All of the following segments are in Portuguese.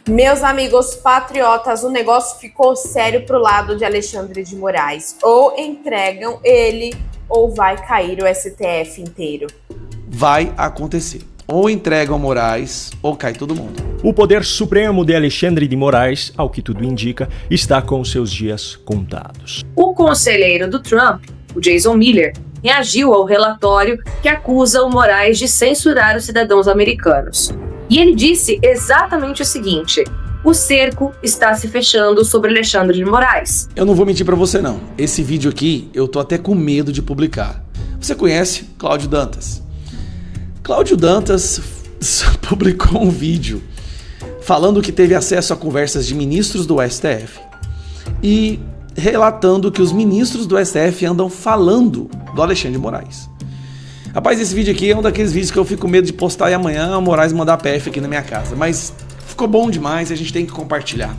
Meus amigos patriotas, o negócio ficou sério pro lado de Alexandre de Moraes. Ou entregam ele, ou vai cair o STF inteiro. Vai acontecer. Ou entregam Moraes, ou cai todo mundo. O poder supremo de Alexandre de Moraes, ao que tudo indica, está com seus dias contados. O conselheiro do Trump, o Jason Miller, reagiu ao relatório que acusa o Moraes de censurar os cidadãos americanos. E ele disse exatamente o seguinte: o cerco está se fechando sobre Alexandre de Moraes. Eu não vou mentir pra você não. Esse vídeo aqui, eu tô até com medo de publicar. Você conhece Cláudio Dantas? Cláudio Dantas publicou um vídeo falando que teve acesso a conversas de ministros do STF e relatando que os ministros do STF andam falando do Alexandre de Moraes. Rapaz, esse vídeo aqui é um daqueles vídeos que eu fico com medo de postar e amanhã o Moraes mandar a PF aqui na minha casa. Mas ficou bom demais e a gente tem que compartilhar.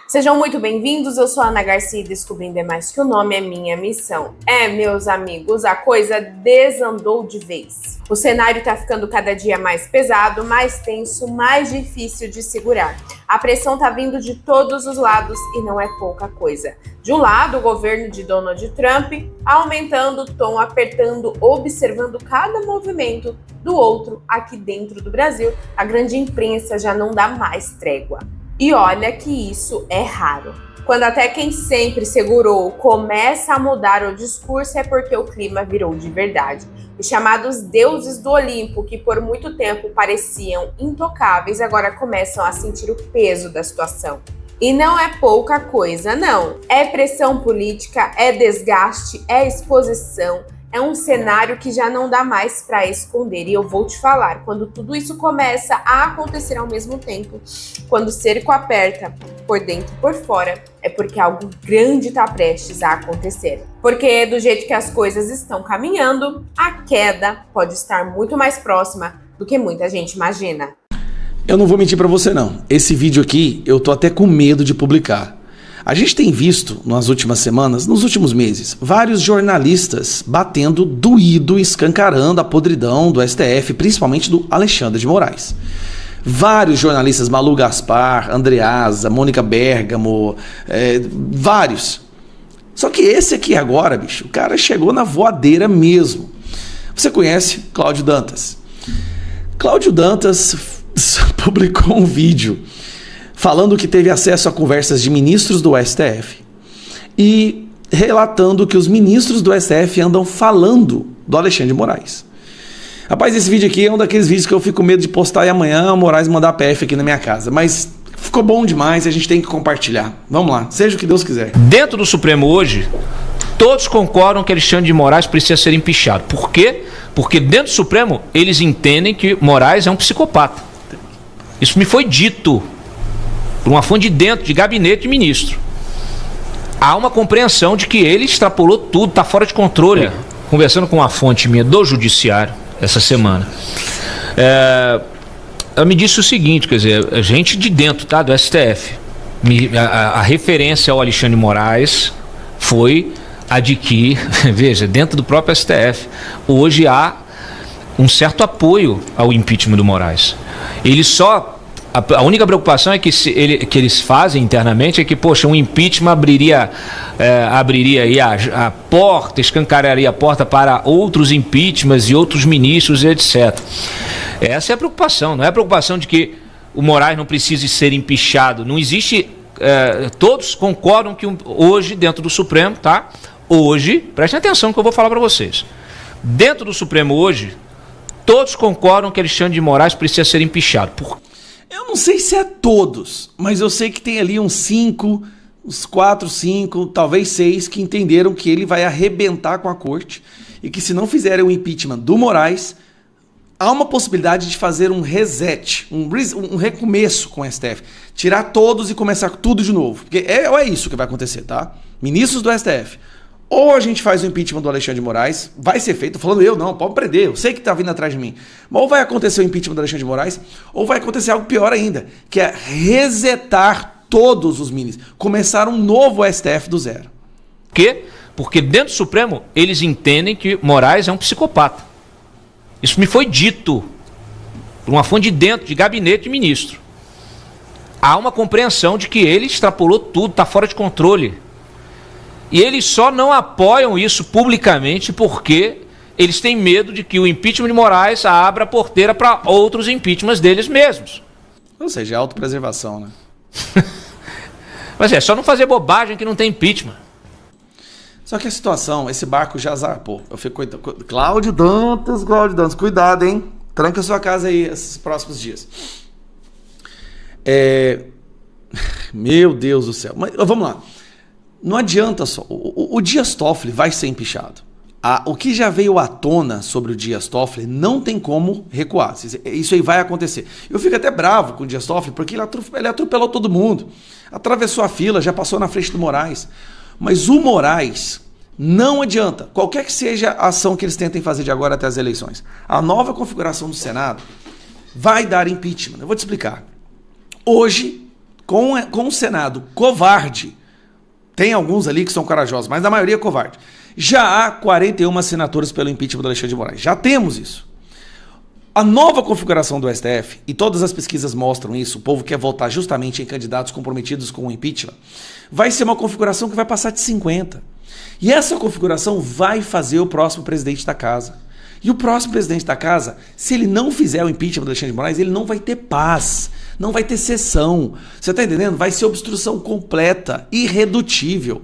Sejam muito bem-vindos, eu sou a Ana Garcia e Descobrindo é Mais Que o Nome é minha missão. Meus amigos, a coisa desandou de vez. O cenário tá ficando cada dia mais pesado, mais tenso, mais difícil de segurar. A pressão tá vindo de todos os lados e não é pouca coisa. De um lado, o governo de Donald Trump aumentando o tom, apertando, observando cada movimento. Do outro, aqui dentro do Brasil, a grande imprensa já não dá mais trégua. E olha que isso é raro. Quando até quem sempre segurou começa a mudar o discurso é porque o clima virou de verdade. Os chamados deuses do Olimpo, que por muito tempo pareciam intocáveis, agora começam a sentir o peso da situação. E não é pouca coisa, não. É pressão política, é desgaste, é exposição. É um cenário que já não dá mais para esconder. E eu vou te falar, quando tudo isso começa a acontecer ao mesmo tempo, quando o cerco aperta por dentro e por fora, é porque algo grande está prestes a acontecer. Porque do jeito que as coisas estão caminhando, a queda pode estar muito mais próxima do que muita gente imagina. Eu não vou mentir pra você não. Esse vídeo aqui, eu tô até com medo de publicar. A gente tem visto nas últimas semanas, nos últimos meses, vários jornalistas batendo doído, escancarando a podridão do STF, principalmente do Alexandre de Moraes. Vários jornalistas, Malu Gaspar, Andreasa, Mônica Bergamo, vários. Só que esse aqui agora, bicho, o cara chegou na voadeira mesmo. Você conhece Cláudio Dantas? Cláudio Dantas publicou um vídeo falando que teve acesso a conversas de ministros do STF e relatando que os ministros do STF andam falando do Alexandre de Moraes. Rapaz, esse vídeo aqui é um daqueles vídeos que eu fico com medo de postar e amanhã o Moraes mandar a PF aqui na minha casa. Mas ficou bom demais e a gente tem que compartilhar. Vamos lá, seja o que Deus quiser. Dentro do Supremo hoje, todos concordam que Alexandre de Moraes precisa ser empichado. Por quê? Porque dentro do Supremo eles entendem que Moraes é um psicopata. Isso me foi dito por uma fonte de dentro, de gabinete de ministro. Há uma compreensão de que ele extrapolou tudo, está fora de controle. Conversando com uma fonte minha do judiciário essa semana, ela me disse o seguinte, quer dizer, a gente de dentro, tá, do STF, a referência ao Alexandre de Moraes foi a de que, veja, dentro do próprio STF, hoje há um certo apoio ao impeachment do Moraes. Ele só... A única preocupação é que eles fazem internamente é que, poxa, um impeachment abriria aí a porta, escancararia a porta para outros impeachments e outros ministros e etc. Essa é a preocupação, não é a preocupação de que o Moraes não precise ser empichado. Não existe... todos concordam que hoje, dentro do Supremo, tá? Hoje, prestem atenção no que eu vou falar para vocês. Dentro do Supremo hoje, todos concordam que Alexandre de Moraes precisa ser empichado. Eu não sei se é todos, mas eu sei que tem ali uns 5, uns 4, 5, talvez 6 que entenderam que ele vai arrebentar com a corte e que se não fizerem o impeachment do Moraes, há uma possibilidade de fazer um reset, um recomeço com o STF. Tirar todos e começar tudo de novo. Porque é isso que vai acontecer, tá? Ministros do STF. Ou a gente faz o impeachment do Alexandre de Moraes, vai ser feito, falando eu, não, pode prender, eu sei que tá vindo atrás de mim. Mas ou vai acontecer o impeachment do Alexandre de Moraes, ou vai acontecer algo pior ainda, que é resetar todos os ministros, começar um novo STF do zero. Por quê? Porque dentro do Supremo, eles entendem que Moraes é um psicopata. Isso me foi dito por uma fonte de dentro, de gabinete de ministro. Há uma compreensão de que ele extrapolou tudo, está fora de controle. E eles só não apoiam isso publicamente porque eles têm medo de que o impeachment de Moraes abra a porteira para outros impeachments deles mesmos. Ou seja, é autopreservação, né? Mas é só não fazer bobagem que não tem impeachment. Só que a situação, esse barco já zarpou. Eu fico Cláudio Dantas, cuidado, hein? Tranca sua casa aí esses próximos dias. Meu Deus do céu. Mas vamos lá. Não adianta só. O Dias Toffoli vai ser empichado. O que já veio à tona sobre o Dias Toffoli não tem como recuar. Isso aí vai acontecer. Eu fico até bravo com o Dias Toffoli porque ele atropelou todo mundo. Atravessou a fila, já passou na frente do Moraes. Mas o Moraes, não adianta. Qualquer que seja a ação que eles tentem fazer de agora até as eleições. A nova configuração do Senado vai dar impeachment. Eu vou te explicar. Hoje, com o Senado covarde, tem alguns ali que são corajosos, mas a maioria é covarde. Já há 41 assinaturas pelo impeachment do Alexandre de Moraes. Já temos isso. A nova configuração do STF, e todas as pesquisas mostram isso, o povo quer votar justamente em candidatos comprometidos com o impeachment, vai ser uma configuração que vai passar de 50. E essa configuração vai fazer o próximo presidente da casa. E o próximo presidente da casa, se ele não fizer o impeachment do Alexandre de Moraes, ele não vai ter paz, não vai ter sessão. Você está entendendo? Vai ser obstrução completa, irredutível.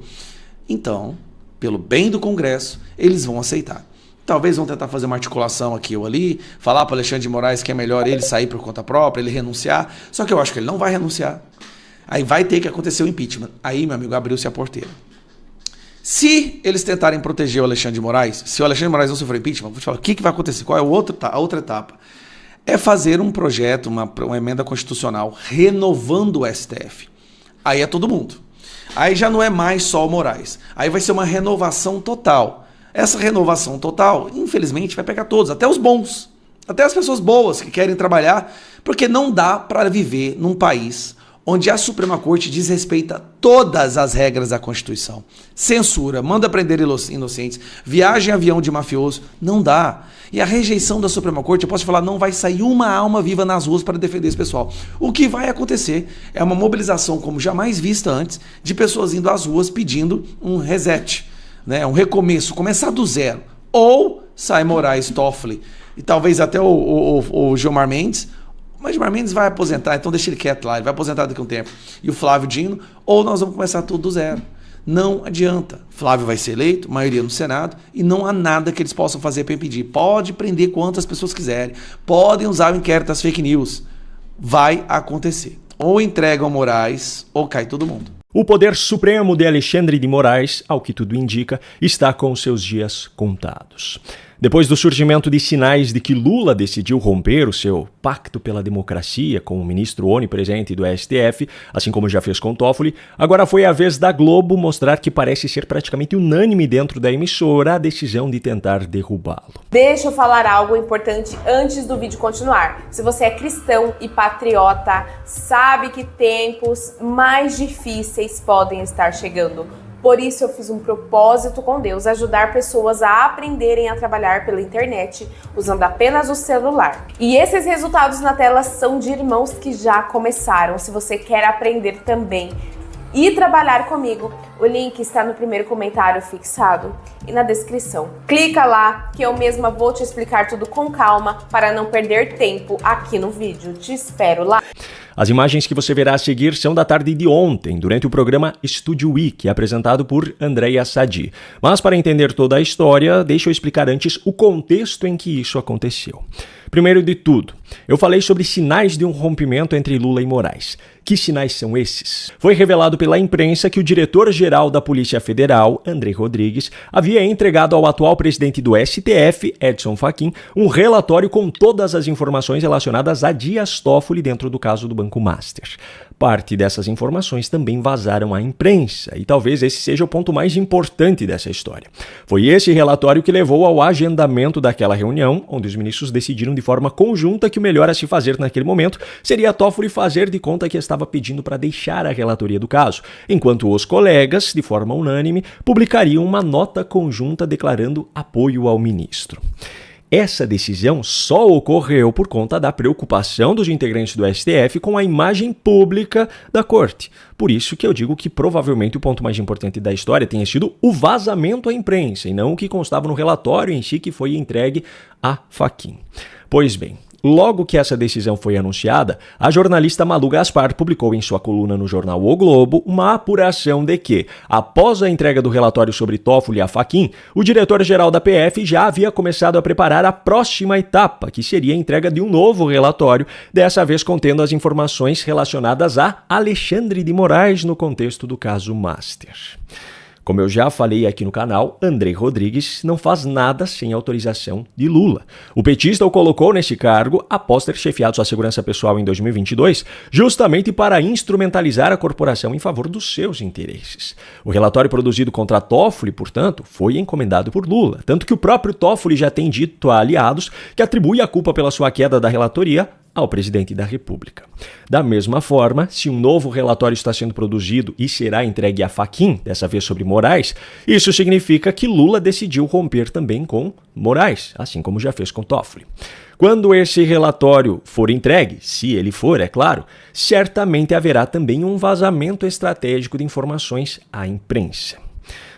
Então, pelo bem do Congresso, eles vão aceitar. Talvez vão tentar fazer uma articulação aqui ou ali, falar para o Alexandre de Moraes que é melhor ele sair por conta própria, ele renunciar. Só que eu acho que ele não vai renunciar. Aí vai ter que acontecer o impeachment. Aí, meu amigo, abriu-se a porteira. Se eles tentarem proteger o Alexandre de Moraes, se o Alexandre de Moraes não sofrer impeachment, vou te falar o que vai acontecer. Qual é a outra etapa? É fazer um projeto, uma emenda constitucional renovando o STF. Aí é todo mundo. Aí já não é mais só o Moraes. Aí vai ser uma renovação total. Essa renovação total, infelizmente, vai pegar todos, até os bons, até as pessoas boas que querem trabalhar, porque não dá para viver num país onde a Suprema Corte desrespeita todas as regras da Constituição. Censura, manda prender inocentes, viagem em avião de mafioso, não dá. E a rejeição da Suprema Corte, eu posso te falar, não vai sair uma alma viva nas ruas para defender esse pessoal. O que vai acontecer é uma mobilização como jamais vista antes, de pessoas indo às ruas pedindo um reset, né, um recomeço, começar do zero. Ou sai Moraes, Toffoli e talvez até o Gilmar Mendes. Mas Gilmar Mendes vai aposentar, então deixa ele quieto lá, ele vai aposentar daqui a um tempo. E o Flávio Dino, ou nós vamos começar tudo do zero. Não adianta. Flávio vai ser eleito, maioria no Senado, e não há nada que eles possam fazer para impedir. Pode prender quantas pessoas quiserem, podem usar o inquérito das fake news. Vai acontecer. Ou entregam Moraes, ou cai todo mundo. O poder supremo de Alexandre de Moraes, ao que tudo indica, está com seus dias contados. Depois do surgimento de sinais de que Lula decidiu romper o seu pacto pela democracia com o ministro onipresente do STF, assim como já fez com Toffoli, agora foi a vez da Globo mostrar que parece ser praticamente unânime dentro da emissora a decisão de tentar derrubá-lo. Deixa eu falar algo importante antes do vídeo continuar. Se você é cristão e patriota, sabe que tempos mais difíceis podem estar chegando. Por isso eu fiz um propósito com Deus, ajudar pessoas a aprenderem a trabalhar pela internet usando apenas o celular. E esses resultados na tela são de irmãos que já começaram. Se você quer aprender também e trabalhar comigo, o link está no primeiro comentário fixado e na descrição. Clica lá que eu mesma vou te explicar tudo com calma para não perder tempo aqui no vídeo. Te espero lá. As imagens que você verá a seguir são da tarde de ontem, durante o programa Studio Week, apresentado por Andréa Sadi. Mas para entender toda a história, deixa eu explicar antes o contexto em que isso aconteceu. Primeiro de tudo, eu falei sobre sinais de um rompimento entre Lula e Moraes. Que sinais são esses? Foi revelado pela imprensa que o diretor-geral da Polícia Federal, André Rodrigues, havia entregado ao atual presidente do STF, Edson Fachin, um relatório com todas as informações relacionadas a Dias Toffoli dentro do caso do Banco Master. Parte dessas informações também vazaram à imprensa, e talvez esse seja o ponto mais importante dessa história. Foi esse relatório que levou ao agendamento daquela reunião, onde os ministros decidiram de forma conjunta que o melhor a se fazer naquele momento seria Toffoli fazer de conta que estava pedindo para deixar a relatoria do caso, enquanto os colegas, de forma unânime, publicariam uma nota conjunta declarando apoio ao ministro. Essa decisão só ocorreu por conta da preocupação dos integrantes do STF com a imagem pública da corte. Por isso que eu digo que provavelmente o ponto mais importante da história tenha sido o vazamento à imprensa e não o que constava no relatório em si que foi entregue à Fachin. Pois bem, logo que essa decisão foi anunciada, a jornalista Malu Gaspar publicou em sua coluna no jornal O Globo uma apuração de que, após a entrega do relatório sobre Toffoli à Fachin, o diretor-geral da PF já havia começado a preparar a próxima etapa, que seria a entrega de um novo relatório, dessa vez contendo as informações relacionadas a Alexandre de Moraes no contexto do caso Master. Como eu já falei aqui no canal, André Rodrigues não faz nada sem autorização de Lula. O petista o colocou nesse cargo após ter chefiado sua segurança pessoal em 2022, justamente para instrumentalizar a corporação em favor dos seus interesses. O relatório produzido contra Toffoli, portanto, foi encomendado por Lula, tanto que o próprio Toffoli já tem dito a aliados que atribui a culpa pela sua queda da relatoria ao presidente da República. Da mesma forma, se um novo relatório está sendo produzido e será entregue à Fachin, dessa vez sobre Moraes, isso significa que Lula decidiu romper também com Moraes, assim como já fez com Toffoli. Quando esse relatório for entregue, se ele for, é claro, certamente haverá também um vazamento estratégico de informações à imprensa.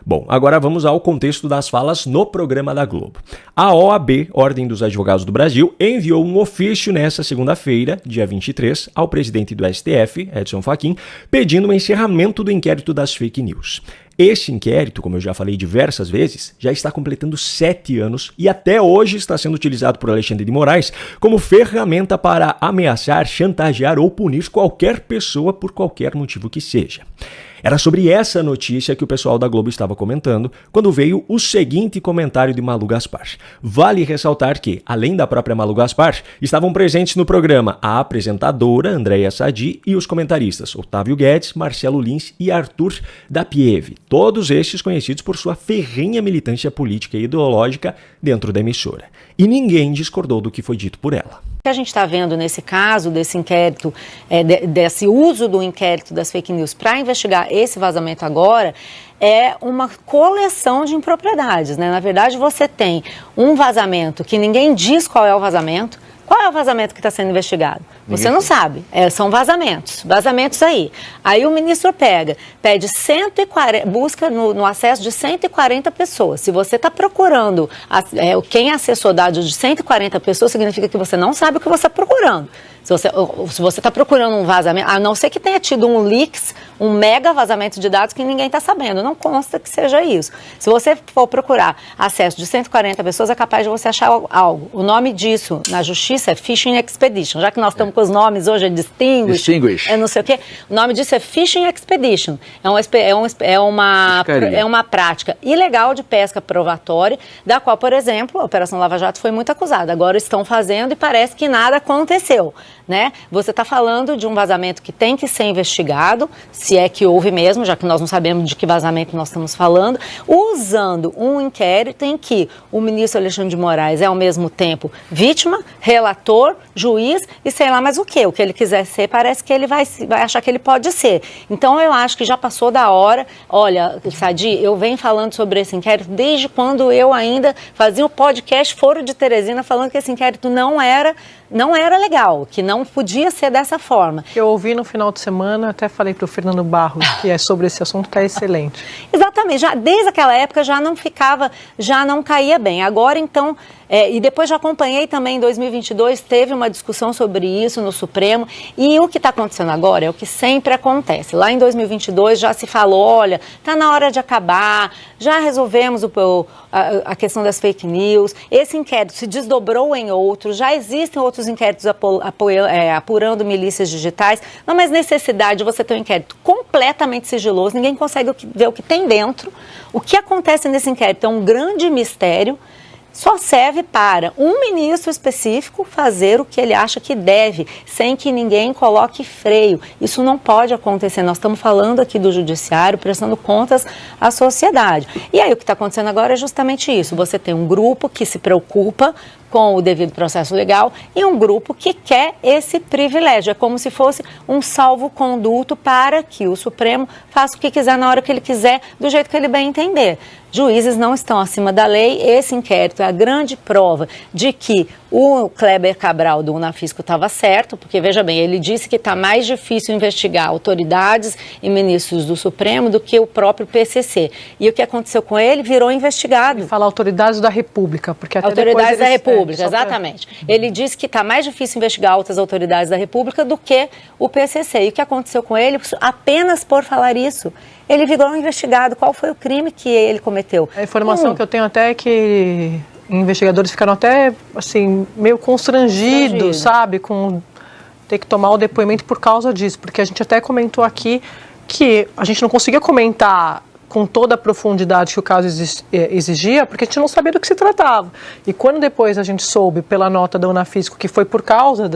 Bom, agora vamos ao contexto das falas no programa da Globo. A OAB, Ordem dos Advogados do Brasil, enviou um ofício nesta segunda-feira, dia 23, ao presidente do STF, Edson Fachin, pedindo o encerramento do inquérito das fake news. Esse inquérito, como eu já falei diversas vezes, já está completando 7 anos e até hoje está sendo utilizado por Alexandre de Moraes como ferramenta para ameaçar, chantagear ou punir qualquer pessoa por qualquer motivo que seja. Era sobre essa notícia que o pessoal da Globo estava comentando quando veio o seguinte comentário de Malu Gaspar. Vale ressaltar que, além da própria Malu Gaspar, estavam presentes no programa a apresentadora Andréa Sadi e os comentaristas Otávio Guedes, Marcelo Lins e Arthur da Pieve, todos estes conhecidos por sua ferrenha militância política e ideológica dentro da emissora. E ninguém discordou do que foi dito por ela. O que a gente está vendo nesse caso, desse inquérito, desse uso do inquérito das fake news para investigar esse vazamento agora, é uma coleção de impropriedades, né? Na verdade, você tem um vazamento que ninguém diz qual é o vazamento. Qual é o vazamento que está sendo investigado? Você não sabe. São vazamentos aí. Aí o ministro pede 140, busca no acesso de 140 pessoas. Se você está procurando quem acessou dados de 140 pessoas, significa que você não sabe o que você está procurando. Se você está procurando um vazamento, a não ser que tenha tido um leaks, um mega vazamento de dados que ninguém está sabendo, não consta que seja isso. Se você for procurar acesso de 140 pessoas, é capaz de você achar algo. O nome disso na justiça é Fishing Expedition, já que nós estamos com os nomes hoje, é Distinguish, é não sei o quê. O nome disso é Fishing Expedition, é uma prática ilegal de pesca provatória, da qual, por exemplo, a Operação Lava Jato foi muito acusada. Agora estão fazendo e parece que nada aconteceu. Né? Você está falando de um vazamento que tem que ser investigado, se é que houve mesmo, já que nós não sabemos de que vazamento nós estamos falando, usando um inquérito em que o ministro Alexandre de Moraes é ao mesmo tempo vítima, relator, juiz e sei lá mais o que ele quiser ser, parece que ele vai achar que ele pode ser. Então eu acho que já passou da hora. Olha, Sadi, eu venho falando sobre esse inquérito desde quando eu ainda fazia o podcast Foro de Teresina, falando que esse inquérito não era legal, que não podia ser dessa forma. Eu ouvi no final de semana, até falei para o Fernando Barros, que é sobre esse assunto, está excelente. Exatamente, desde aquela época já não caía bem. Agora então, e depois já acompanhei também em 2022, teve uma discussão sobre isso no Supremo, e o que está acontecendo agora é o que sempre acontece. Lá em 2022 já se falou, olha, está na hora de acabar, já resolvemos a questão das fake news, esse inquérito se desdobrou em outros, já existem outros inquéritos apurando milícias digitais, não há mais necessidade de você ter um inquérito completamente sigiloso, ninguém consegue ver o que tem dentro. O que acontece nesse inquérito é um grande mistério. só serve para um ministro específico fazer o que ele acha que deve, sem que ninguém coloque freio. Isso não pode acontecer. Nós estamos falando aqui do judiciário, prestando contas à sociedade. E aí o que está acontecendo agora é justamente isso. Você tem um grupo que se preocupa com o devido processo legal e um grupo que quer esse privilégio. É como se fosse um salvo-conduto para que o Supremo faça o que quiser na hora que ele quiser, do jeito que ele bem entender. Juízes não estão acima da lei. Esse inquérito é a grande prova de que o Kleber Cabral do Unafisco estava certo, porque, veja bem, ele disse que está mais difícil investigar autoridades e ministros do Supremo do que o próprio PCC. E o que aconteceu com ele? Virou investigado. Ele fala autoridades da República, porque até autoridades da República, pra... exatamente. Ele disse que está mais difícil investigar altas autoridades da República do que o PCC. E o que aconteceu com ele? Apenas por falar isso, ele virou investigado. Qual foi o crime que ele cometeu? A informação que eu tenho até é que investigadores ficaram até, assim, meio constrangidos, sabe? Com ter que tomar o depoimento por causa disso. Porque a gente até comentou aqui que a gente não conseguia comentar com toda a profundidade que o caso exigia, porque a gente não sabia do que se tratava. E quando depois a gente soube, pela nota da Unafisco, que foi por causa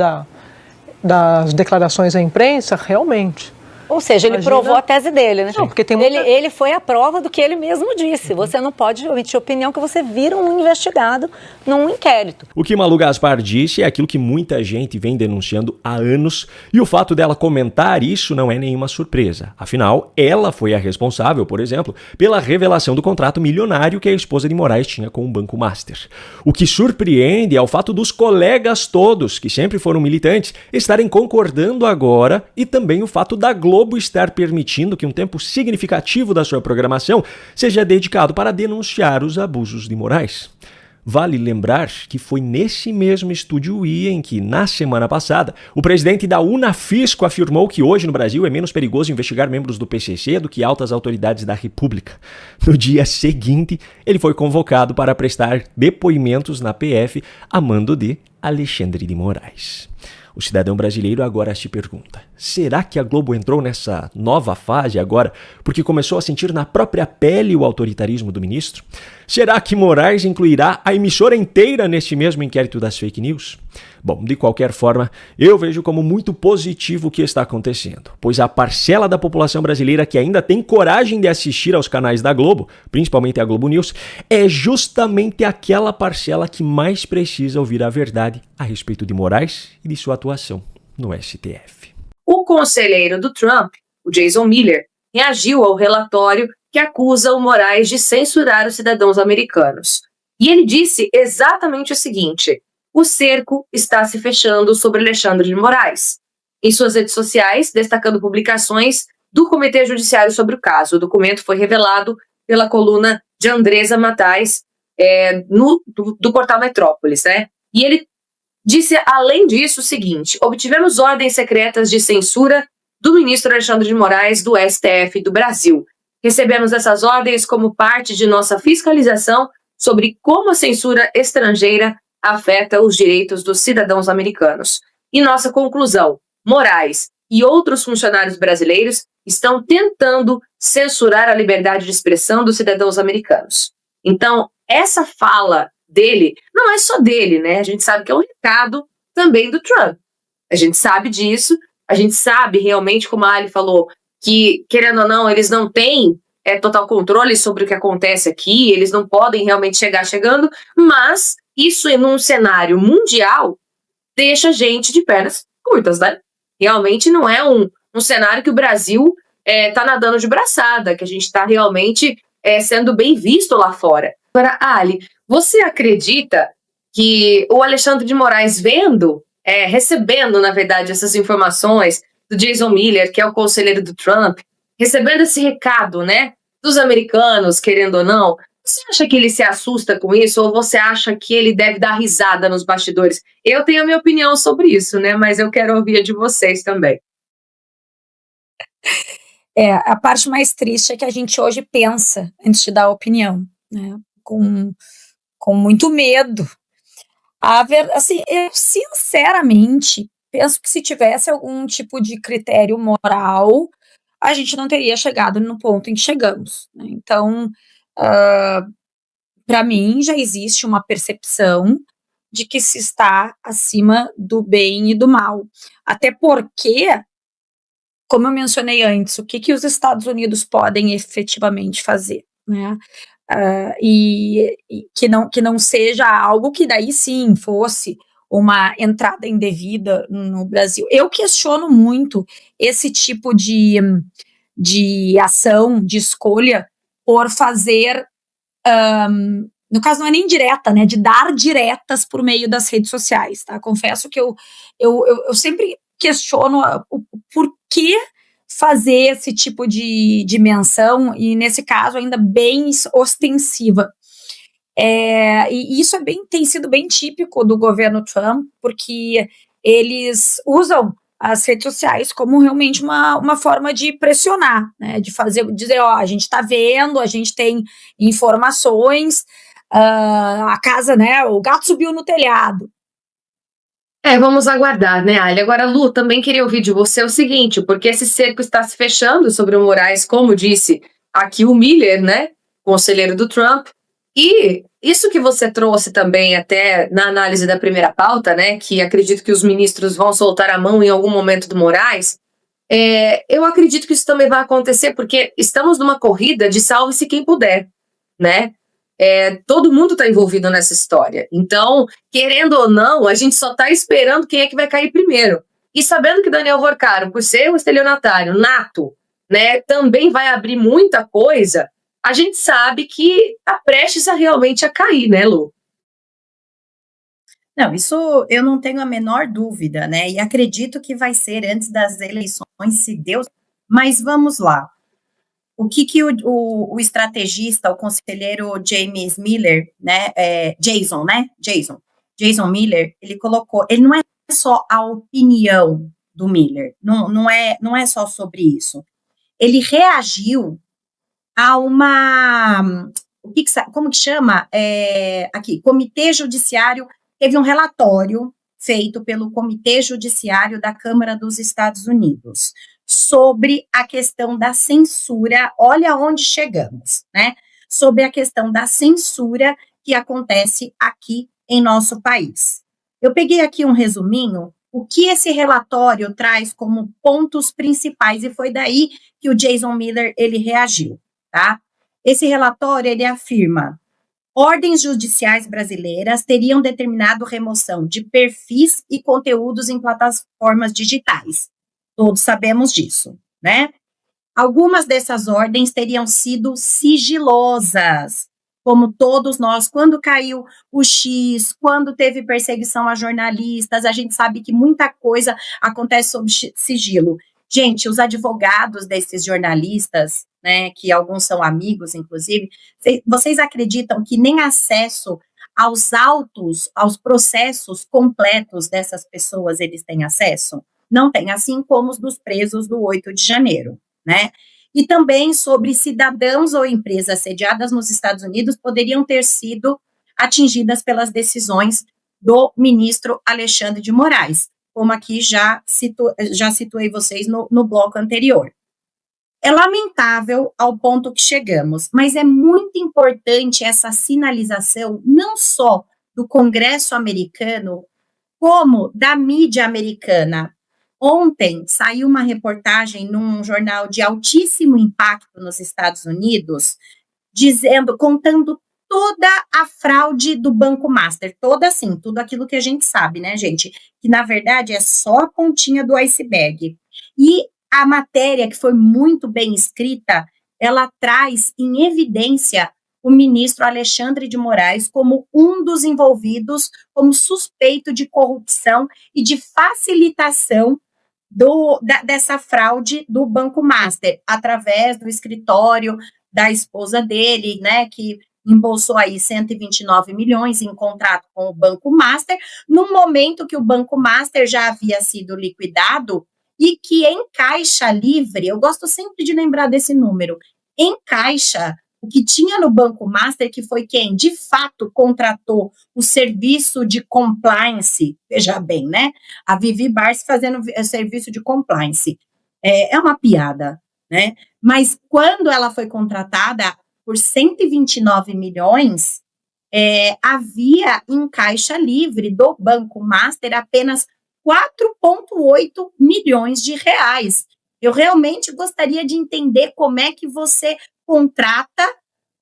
das declarações à imprensa, realmente... Ou seja, ele provou a tese dele, né? Não, porque tem muita... ele foi a prova do que ele mesmo disse. Você não pode emitir opinião que você vira um investigado num inquérito. O que Malu Gaspar disse é aquilo que muita gente vem denunciando há anos, e o fato dela comentar isso não é nenhuma surpresa. Afinal, ela foi a responsável, por exemplo, pela revelação do contrato milionário que a esposa de Moraes tinha com o Banco Master. O que surpreende é o fato dos colegas todos, que sempre foram militantes, estarem concordando agora, e também o fato da Globo estar permitindo que um tempo significativo da sua programação seja dedicado para denunciar os abusos de Moraes. Vale lembrar que foi nesse mesmo Estúdio I em que, na semana passada, o presidente da Unafisco afirmou que hoje no Brasil é menos perigoso investigar membros do PCC do que altas autoridades da República. No dia seguinte, ele foi convocado para prestar depoimentos na PF a mando de Alexandre de Moraes. O cidadão brasileiro agora se pergunta, será que a Globo entrou nessa nova fase agora porque começou a sentir na própria pele o autoritarismo do ministro? Será que Moraes incluirá a emissora inteira neste mesmo inquérito das fake news? Bom, de qualquer forma, eu vejo como muito positivo o que está acontecendo, pois a parcela da população brasileira que ainda tem coragem de assistir aos canais da Globo, principalmente a Globo News, é justamente aquela parcela que mais precisa ouvir a verdade a respeito de Moraes e de sua atuação no STF. O conselheiro do Trump, o Jason Miller, reagiu ao relatório que acusa o Moraes de censurar os cidadãos americanos. E ele disse exatamente o seguinte: o cerco está se fechando sobre Alexandre de Moraes. Em suas redes sociais, destacando publicações do Comitê Judiciário sobre o caso. O documento foi revelado pela coluna de Andresa Matais, do portal Metrópolis, né? E ele disse, além disso, o seguinte: obtivemos ordens secretas de censura do ministro Alexandre de Moraes do STF do Brasil. Recebemos essas ordens como parte de nossa fiscalização sobre como a censura estrangeira afeta os direitos dos cidadãos americanos. E nossa conclusão: Moraes e outros funcionários brasileiros estão tentando censurar a liberdade de expressão dos cidadãos americanos. Então, essa fala dele, não é só dele, né? A gente sabe que é um recado também do Trump. A gente sabe disso, a gente sabe realmente, como a Ali falou, que, querendo ou não, eles não têm total controle sobre o que acontece aqui, eles não podem realmente chegar chegando, mas isso em um cenário mundial deixa a gente de pernas curtas, né? Realmente não é um cenário que o Brasil está nadando de braçada, que a gente está realmente sendo bem visto lá fora. Agora, Ali, você acredita que o Alexandre de Moraes recebendo, na verdade, essas informações do Jason Miller, que é o conselheiro do Trump, recebendo esse recado, né, dos americanos, querendo ou não, você acha que ele se assusta com isso ou você acha que ele deve dar risada nos bastidores? Eu tenho a minha opinião sobre isso, né, mas eu quero ouvir a de vocês também. A parte mais triste é que a gente hoje pensa antes de dar opinião, né, com muito medo. Assim, eu sinceramente penso que se tivesse algum tipo de critério moral, a gente não teria chegado no ponto em que chegamos, né? Então, para mim, já existe uma percepção de que se está acima do bem e do mal. Até porque, como eu mencionei antes, o que os Estados Unidos podem efetivamente fazer, né? E que não seja algo que daí sim fosse uma entrada indevida no Brasil. Eu questiono muito esse tipo de ação, de escolha por fazer, no caso não é nem direta, né, de dar diretas por meio das redes sociais, tá? Confesso que eu sempre questiono o porquê fazer esse tipo de menção, e nesse caso ainda bem ostensiva. E isso tem sido bem típico do governo Trump, porque eles usam as redes sociais como realmente uma forma de pressionar, né, dizer, ó, a gente está vendo, a gente tem informações, a casa, né, o gato subiu no telhado. Vamos aguardar, né, Ali? Agora, Lu, também queria ouvir de você o seguinte, porque esse cerco está se fechando sobre o Moraes, como disse aqui o Miller, né, conselheiro do Trump, e isso que você trouxe também até na análise da primeira pauta, né, que acredito que os ministros vão soltar a mão em algum momento do Moraes, eu acredito que isso também vai acontecer, porque estamos numa corrida de salve-se quem puder, né? Todo mundo está envolvido nessa história. Então, querendo ou não, a gente só está esperando quem é que vai cair primeiro. E sabendo que Daniel Vorcaro, por ser um estelionatário nato, né, também vai abrir muita coisa, a gente sabe que está prestes a realmente cair, né, Lu? Não, isso eu não tenho a menor dúvida, né? E acredito que vai ser antes das eleições, se Deus. Mas vamos lá. O que o estrategista, o conselheiro James Miller, né, Jason Miller, ele colocou, ele não é só a opinião do Miller, não é só sobre isso. Ele reagiu a como que chama? Aqui, Comitê Judiciário, teve um relatório feito pelo Comitê Judiciário da Câmara dos Estados Unidos sobre a questão da censura, olha onde chegamos, né? Sobre a questão da censura que acontece aqui em nosso país. Eu peguei aqui um resuminho, o que esse relatório traz como pontos principais, e foi daí que o Jason Miller, ele reagiu, tá? Esse relatório, ele afirma: ordens judiciais brasileiras teriam determinado remoção de perfis e conteúdos em plataformas digitais. Todos sabemos disso, né? Algumas dessas ordens teriam sido sigilosas, como todos nós, quando caiu o X, quando teve perseguição a jornalistas, a gente sabe que muita coisa acontece sob sigilo. Gente, os advogados desses jornalistas, né, que alguns são amigos, inclusive, vocês acreditam que nem acesso aos autos, aos processos completos dessas pessoas eles têm acesso? Não tem, assim como os dos presos do 8 de janeiro, né? E também sobre cidadãos ou empresas sediadas nos Estados Unidos poderiam ter sido atingidas pelas decisões do ministro Alexandre de Moraes, como aqui já situei vocês no bloco anterior. É lamentável ao ponto que chegamos, mas é muito importante essa sinalização, não só do Congresso americano, como da mídia americana. Ontem saiu uma reportagem num jornal de altíssimo impacto nos Estados Unidos, contando toda a fraude do Banco Master, tudo aquilo que a gente sabe, né, gente? Que na verdade é só a pontinha do iceberg. E a matéria, que foi muito bem escrita, ela traz em evidência o ministro Alexandre de Moraes como um dos envolvidos, como suspeito de corrupção e de facilitação dessa fraude do Banco Master, através do escritório da esposa dele, né, que embolsou aí 129 milhões em contrato com o Banco Master, num momento que o Banco Master já havia sido liquidado e que em caixa livre, eu gosto sempre de lembrar desse número, em caixa, o que tinha no Banco Master, que foi quem, de fato, contratou o serviço de compliance, veja bem, né? A Vivi Barsi fazendo serviço de compliance. É uma piada, né? Mas quando ela foi contratada por 129 milhões, havia em caixa livre do Banco Master apenas 4,8 milhões de reais. Eu realmente gostaria de entender como é que você contrata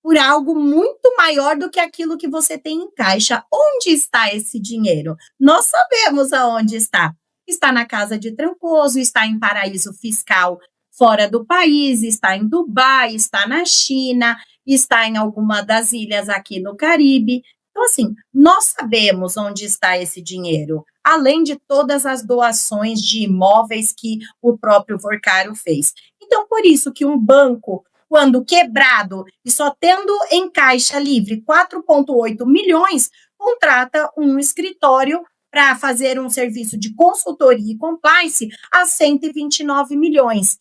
por algo muito maior do que aquilo que você tem em caixa. Onde está esse dinheiro? Nós sabemos aonde está. Está na casa de Trancoso, está em paraíso fiscal fora do país, está em Dubai, está na China, está em alguma das ilhas aqui no Caribe. Então, assim, nós sabemos onde está esse dinheiro, além de todas as doações de imóveis que o próprio Vorcaro fez. Então, por isso que um banco, quando quebrado e só tendo em caixa livre 4,8 milhões, contrata um escritório para fazer um serviço de consultoria e compliance a 129 milhões.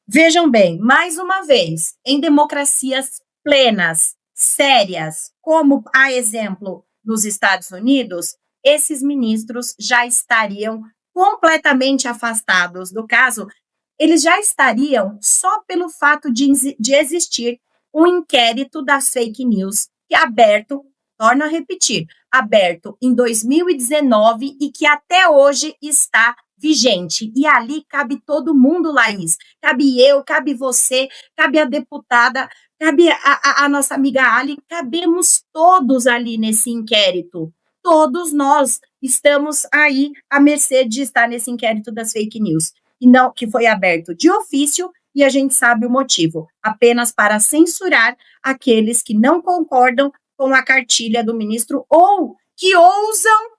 Vejam bem, mais uma vez, em democracias plenas, sérias, como a exemplo nos Estados Unidos, esses ministros já estariam completamente afastados do caso, eles já estariam só pelo fato de existir um inquérito das fake news, que é aberto, torno a repetir, aberto em 2019 e que até hoje está vigente. E ali cabe todo mundo, Laís. Cabe eu, cabe você, cabe a deputada, cabe a nossa amiga Ali, cabemos todos ali nesse inquérito. Todos nós estamos aí à mercê de estar nesse inquérito das fake news. E não, que foi aberto de ofício, e a gente sabe o motivo, apenas para censurar aqueles que não concordam com a cartilha do ministro ou que ousam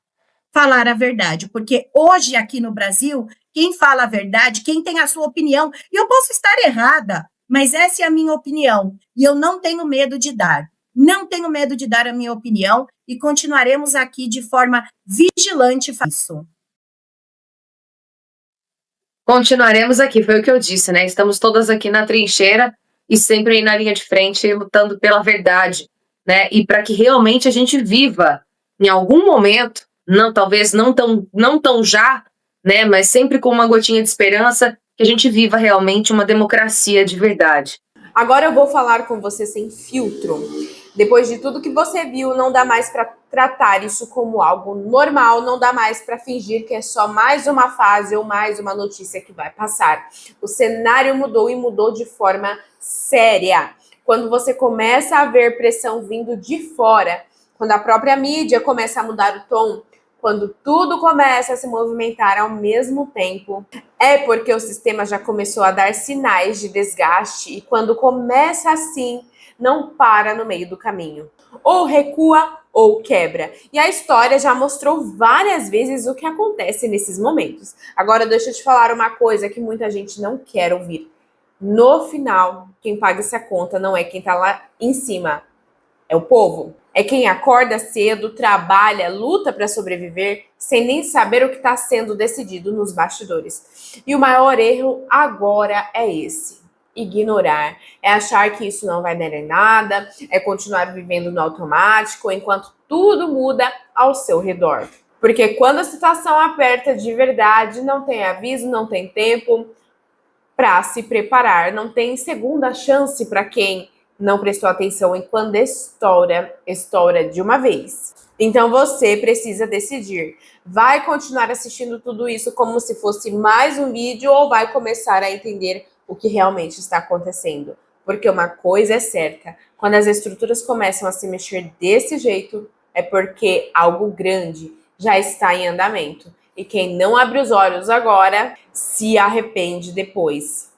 falar a verdade, porque hoje aqui no Brasil, quem fala a verdade, quem tem a sua opinião, e eu posso estar errada, mas essa é a minha opinião, e eu não tenho medo de dar. Não tenho medo de dar a minha opinião e continuaremos aqui de forma vigilante isso. Continuaremos aqui, foi o que eu disse, né? Estamos todas aqui na trincheira e sempre aí na linha de frente, lutando pela verdade, né? E para que realmente a gente viva em algum momento, não, talvez não tão já, né? Mas sempre com uma gotinha de esperança, que a gente viva realmente uma democracia de verdade. Agora eu vou falar com você sem filtro. Depois de tudo que você viu, não dá mais para tratar isso como algo normal, não dá mais para fingir que é só mais uma fase ou mais uma notícia que vai passar. O cenário mudou e mudou de forma séria. Quando você começa a ver pressão vindo de fora, quando a própria mídia começa a mudar o tom, quando tudo começa a se movimentar ao mesmo tempo, é porque o sistema já começou a dar sinais de desgaste e quando começa assim, não para no meio do caminho. Ou recua ou quebra. E a história já mostrou várias vezes o que acontece nesses momentos. Agora deixa eu te falar uma coisa que muita gente não quer ouvir. No final, quem paga essa conta não é quem tá lá em cima, é o povo. É quem acorda cedo, trabalha, luta para sobreviver, sem nem saber o que está sendo decidido nos bastidores. E o maior erro agora é esse: ignorar. É achar que isso não vai dar em nada, é continuar vivendo no automático, enquanto tudo muda ao seu redor. Porque quando a situação aperta de verdade, não tem aviso, não tem tempo para se preparar, não tem segunda chance para quem não prestou atenção e quando estoura de uma vez. Então você precisa decidir. Vai continuar assistindo tudo isso como se fosse mais um vídeo ou vai começar a entender o que realmente está acontecendo? Porque uma coisa é certa, quando as estruturas começam a se mexer desse jeito, é porque algo grande já está em andamento. E quem não abre os olhos agora, se arrepende depois.